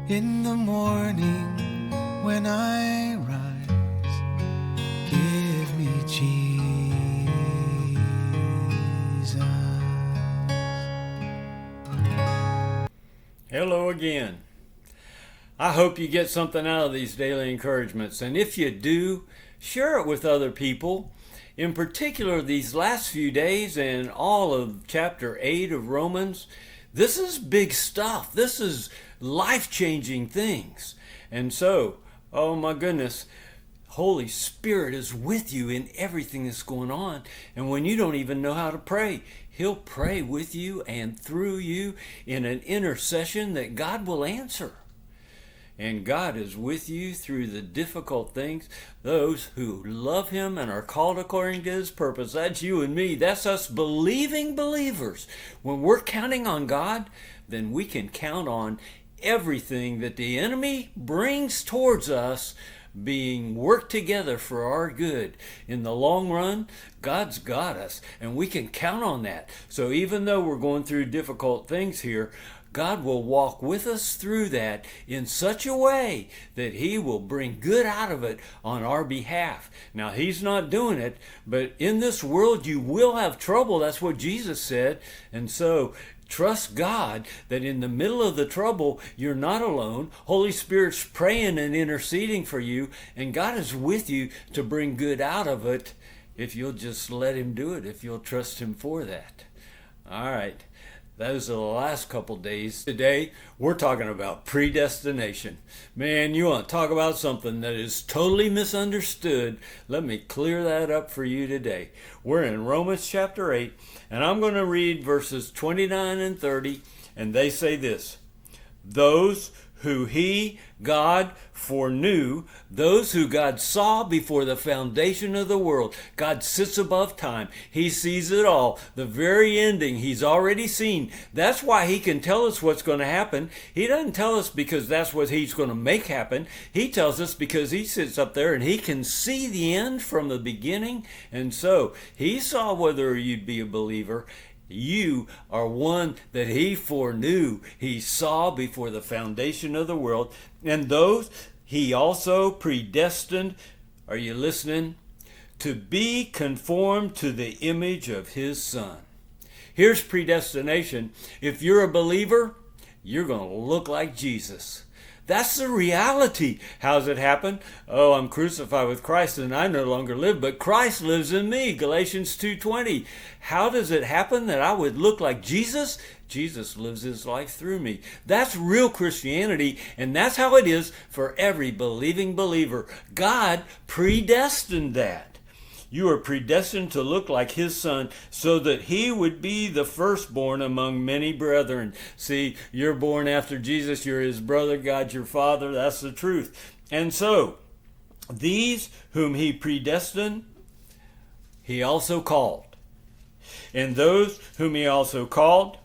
In the morning when I rise, give me Jesus. Hello again. I hope you get something out of these daily encouragements, and if you do, share it with other people. In particular, these last few days and all of chapter 8 of Romans, this is big stuff. This is life-changing things. And so, oh my goodness, Holy Spirit is with you in everything that's going on. And when you don't even know how to pray, He'll pray with you and through you in an intercession that God will answer. And God is with you through the difficult things. Those who love Him and are called according to His purpose. That's you and me. That's us believing believers. When we're counting on God, then we can count on everything that the enemy brings towards us being worked together for our good. In the long run, God's got us, and we can count on that. So even though we're going through difficult things here, God will walk with us through that in such a way that He will bring good out of it on our behalf. Now, He's not doing it, but in this world you will have trouble. That's what Jesus said. And so trust God that in the middle of the trouble, you're not alone. Holy Spirit's praying and interceding for you, and God is with you to bring good out of it if you'll just let Him do it, if you'll trust Him for that. All right. Those are the last couple days. Today, we're talking about predestination. Man, you want to talk about something that is totally misunderstood. Let me clear that up for you today. We're in Romans chapter 8, and I'm going to read verses 29 and 30, and they say this: those who He, God, foreknew, those who God saw before the foundation of the world. God sits above time. He sees it all. The very ending He's already seen. That's why He can tell us what's going to happen. He doesn't tell us because that's what He's going to make happen. He tells us because He sits up there and He can see the end from the beginning. And so He saw whether you'd be a believer. You are one that He foreknew. He saw before the foundation of the world. And those He also predestined, are you listening? To be conformed to the image of His Son. Here's predestination. If you're a believer, you're going to look like Jesus. That's the reality. How's it happen? Oh, I'm crucified with Christ and I no longer live, but Christ lives in me. Galatians 2:20. How does it happen that I would look like Jesus? Jesus lives His life through me. That's real Christianity, and that's how it is for every believing believer. God predestined that. You are predestined to look like His Son so that He would be the firstborn among many brethren. See, you're born after Jesus. You're His brother. God's your Father. That's the truth. And so, these whom He predestined, He also called. And those whom He also called,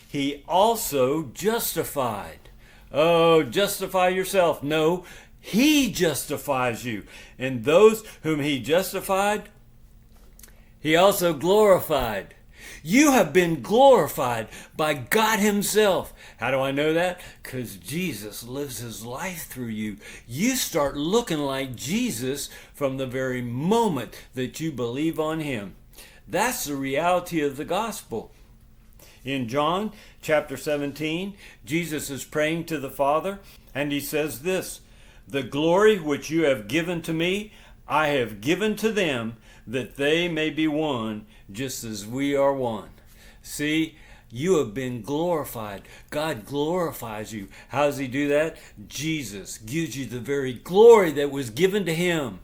He also justified. Oh, justify yourself. No, He justifies you. And those whom He justified, He also glorified. You have been glorified by God Himself. How do I know that? Because Jesus lives His life through you. You start looking like Jesus from the very moment that you believe on Him. That's the reality of the gospel. In John chapter 17, Jesus is praying to the Father, and He says this: the glory which you have given to me, I have given to them, that they may be one, just as we are one. See, you have been glorified. God glorifies you. How does He do that? Jesus gives you the very glory that was given to Him.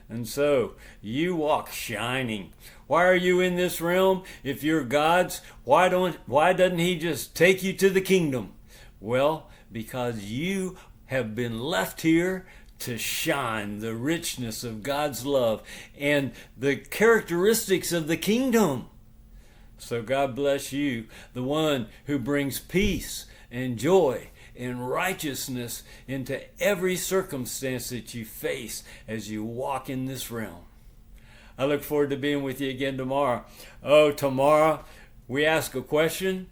And so, you walk shining. Why are you in this realm? If you're God's, why doesn't He just take you to the kingdom? Well, because you have been left here to shine the richness of God's love and the characteristics of the kingdom. So God bless you, the one who brings peace and joy and righteousness into every circumstance that you face as you walk in this realm. I look forward to being with you again tomorrow. Oh, tomorrow we ask a question,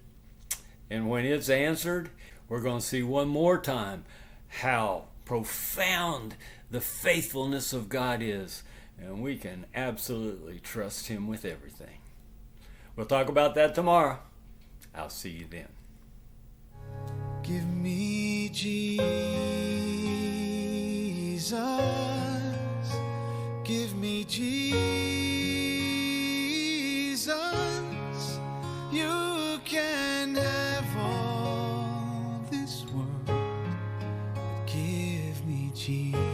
and when it's answered, we're going to see one more time how profound the faithfulness of God is, and we can absolutely trust Him with everything. We'll talk about that tomorrow. I'll see you then. Give me Jesus. Give me Jesus. You can have all this world, but give me Jesus.